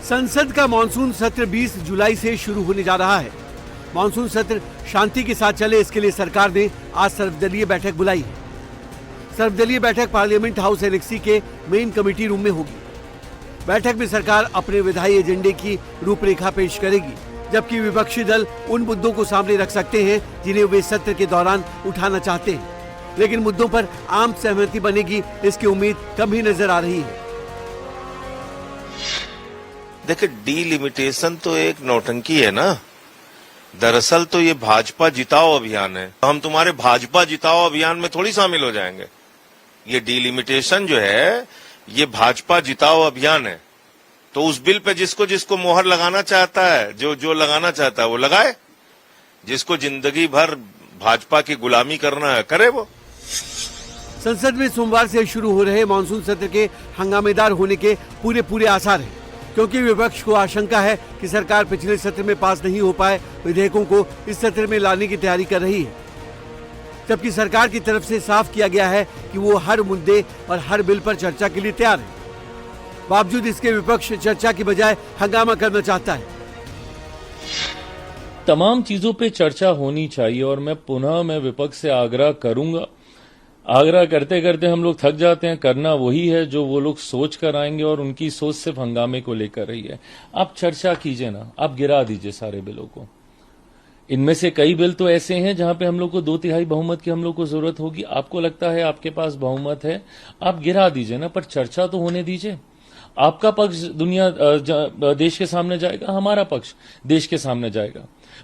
संसद का मानसून सत्र 20 जुलाई से शुरू होने जा रहा है। मानसून सत्र शांति के साथ चले, इसके लिए सरकार ने आज सर्वदलीय बैठक बुलाई है। सर्वदलीय बैठक पार्लियामेंट हाउस एनेक्सी के मेन कमेटी रूम में होगी। बैठक में सरकार अपने विधायी एजेंडे की रूपरेखा पेश करेगी, जबकि विपक्षी दल उन मुद्दों को सामने रख सकते हैं जिन्हें वे सत्र के दौरान उठाना चाहते हैं, लेकिन मुद्दों पर आम सहमति बनेगी, इसकी उम्मीद कम ही नजर आ रही है। देखिए, डीलिमिटेशन तो एक नौटंकी है ना। दरअसल तो ये भाजपा जिताओ अभियान है। हम तुम्हारे भाजपा जिताओ अभियान में थोड़ी शामिल हो जाएंगे। ये डीलिमिटेशन जो है, ये भाजपा जिताओ अभियान है। तो उस बिल पे जिसको जिसको मोहर लगाना चाहता है, जो लगाना चाहता है वो लगाए। जिसको जिंदगी भर भाजपा की गुलामी करना है, करे वो। संसद में सोमवार से शुरू हो रहे मानसून सत्र के हंगामेदार होने के पूरे आसार हैं, क्योंकि विपक्ष को आशंका है कि सरकार पिछले सत्र में पास नहीं हो पाए विधेयकों को इस सत्र में लाने की तैयारी कर रही है, जबकि सरकार की तरफ से साफ किया गया है कि वो हर मुद्दे और हर बिल पर चर्चा के लिए तैयार है। बावजूद इसके विपक्ष चर्चा की बजाय हंगामा करना चाहता है। तमाम चीजों पे चर्चा होनी चाहिए और मैं विपक्ष से आग्रह करूंगा। आग्रह करते करते हम लोग थक जाते हैं। करना वही है जो वो लोग सोच कर आएंगे और उनकी सोच सिर्फ हंगामे को लेकर रही है। आप चर्चा कीजिए ना, आप गिरा दीजिए सारे बिलों को। इनमें से कई बिल तो ऐसे हैं जहां पे हम लोग को 2/3 बहुमत की हम लोग को जरूरत होगी। आपको लगता है आपके पास बहुमत है, आप गिरा दीजिए ना, पर चर्चा तो होने दीजिए। आपका पक्ष देश के सामने जाएगा, हमारा पक्ष देश के सामने जाएगा।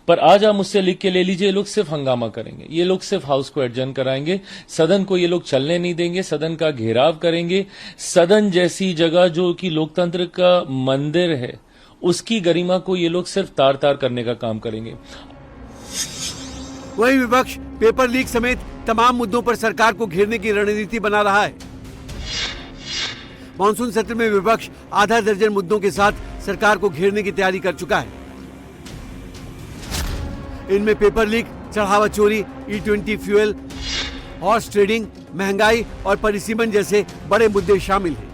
पर आज आप मुझसे लिख के ले लीजिए, ये लोग सिर्फ हंगामा करेंगे, ये लोग सिर्फ हाउस को एडजर्न कराएंगे, सदन को ये लोग चलने नहीं देंगे, सदन का घेराव करेंगे। सदन जैसी जगह जो कि लोकतंत्र का मंदिर है, उसकी गरिमा को ये लोग सिर्फ तार तार करने का काम करेंगे। वहीं विपक्ष पेपर लीक समेत तमाम मुद्दों पर सरकार को घेरने की रणनीति बना रहा है। मानसून सत्र में विपक्ष आधा दर्जन मुद्दों के साथ सरकार को घेरने की तैयारी कर चुका है। इनमें पेपर लीक, चढ़ावा चोरी, E20 फ्यूल, हॉर्स ट्रेडिंग, महंगाई और परिसीमन जैसे बड़े मुद्दे शामिल हैं।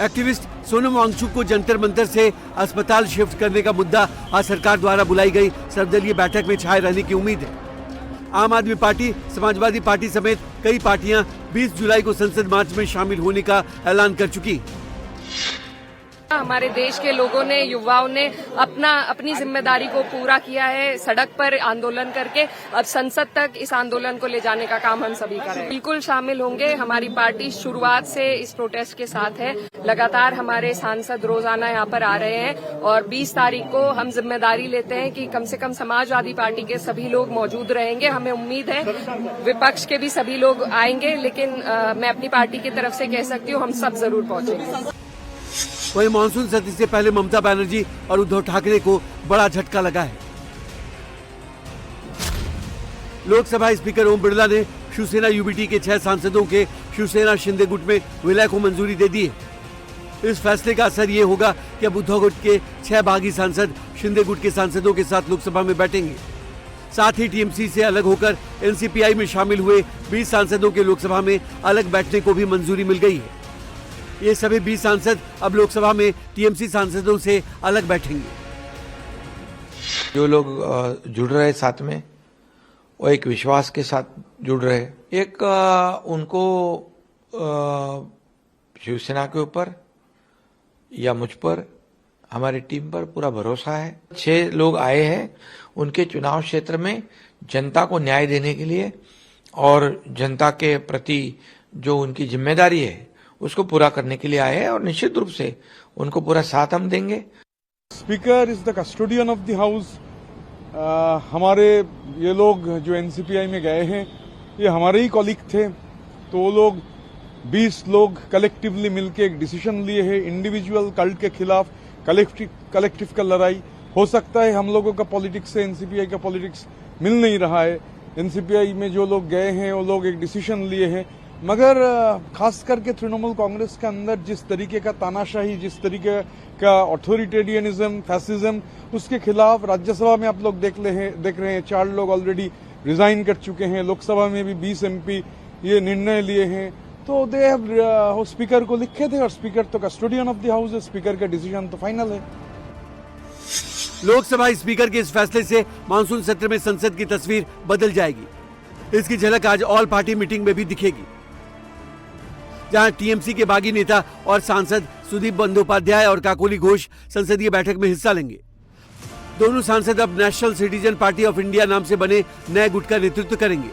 एक्टिविस्ट सोनम वांगचुक को जंतर मंतर से अस्पताल शिफ्ट करने का मुद्दा आज सरकार द्वारा बुलाई गई सर्वदलीय बैठक में छाए रहने की उम्मीद है। आम आदमी पार्टी, समाजवादी पार्टी समेत कई पार्टियां 20 जुलाई को संसद मार्च में शामिल होने का ऐलान कर चुकी। हमारे देश के लोगों ने, युवाओं ने अपनी जिम्मेदारी को पूरा किया है, सड़क पर आंदोलन करके। अब संसद तक इस आंदोलन को ले जाने का काम हम सभी करें। बिल्कुल शामिल होंगे। हमारी पार्टी शुरुआत से इस प्रोटेस्ट के साथ है। लगातार हमारे सांसद रोजाना यहाँ पर आ रहे हैं और 20 तारीख को हम जिम्मेदारी लेते हैं कि कम से कम समाजवादी पार्टी के सभी लोग मौजूद रहेंगे। हमें उम्मीद है विपक्ष के भी सभी लोग आएंगे, लेकिन मैं अपनी पार्टी की तरफ से कह सकती हूँ हम सब जरूर पहुंचेंगे। वहीं मानसून सत्र से पहले ममता बनर्जी और उद्धव ठाकरे को बड़ा झटका लगा है। लोकसभा स्पीकर ओम बिरला ने शिवसेना यूबीटी के 6 सांसदों के शिवसेना शिंदे गुट में विलय को मंजूरी दे दी है। इस फैसले का असर ये होगा कि अब उद्धव गुट के 6 बागी सांसद शिंदे गुट के सांसदों के साथ लोकसभा में बैठेंगे। साथ ही टीएमसी से अलग होकर एनसीपीआई में शामिल हुए 20 सांसदों के लोकसभा में अलग बैठने को भी मंजूरी मिल गई है। ये सभी 20 सांसद अब लोकसभा में टीएमसी सांसदों से अलग बैठेंगे। जो लोग जुड़ रहे साथ में, वो एक विश्वास के साथ जुड़ रहे। एक उनको शिवसेना के ऊपर या मुझ पर, हमारी टीम पर पूरा भरोसा है। 6 लोग आए हैं उनके चुनाव क्षेत्र में जनता को न्याय देने के लिए और जनता के प्रति जो उनकी जिम्मेदारी है उसको पूरा करने के लिए आए हैं और निश्चित रूप से उनको पूरा साथ हम देंगे। Speaker is the custodian of the house. हमारे ये लोग जो एनसीपीआई में गए हैं, ये हमारे ही कॉलीग थे, तो वो लोग 20 लोग कलेक्टिवली मिलके एक डिसीजन लिए हैं। इंडिविजुअल कल्ट के खिलाफ कलेक्टिव का लड़ाई। हो सकता है हम लोगों का पॉलिटिक्स से एनसीपीआई का पॉलिटिक्स मिल नहीं रहा है। एनसीपीआई में जो लोग गए हैं वो लोग एक डिसीजन लिए हैं, मगर खास करके तृणमूल कांग्रेस के अंदर जिस तरीके का तानाशाही, जिस तरीके का ऑथोरिटेरियनिज्म, फैसिज्म, उसके खिलाफ राज्यसभा में आप लोग देख रहे हैं 4 लोग ऑलरेडी रिजाइन कर चुके हैं। लोकसभा में भी 20 MP ये निर्णय लिए हैं तो दे स्पीकर को लिखे थे और स्पीकर तो कस्टोडियन ऑफ द हाउस है, स्पीकर का डिसीजन तो फाइनल है। लोकसभा स्पीकर के इस फैसले से मानसून सत्र में संसद की तस्वीर बदल जाएगी। इसकी झलक आज ऑल पार्टी मीटिंग में भी दिखेगी, जहां टीएमसी के बागी नेता और सांसद सुदीप बंदोपाध्याय और काकोली घोष संसदीय बैठक में हिस्सा लेंगे। दोनों सांसद अब national citizen party of India नाम से बने नए गुट का नेतृत्व करेंगे।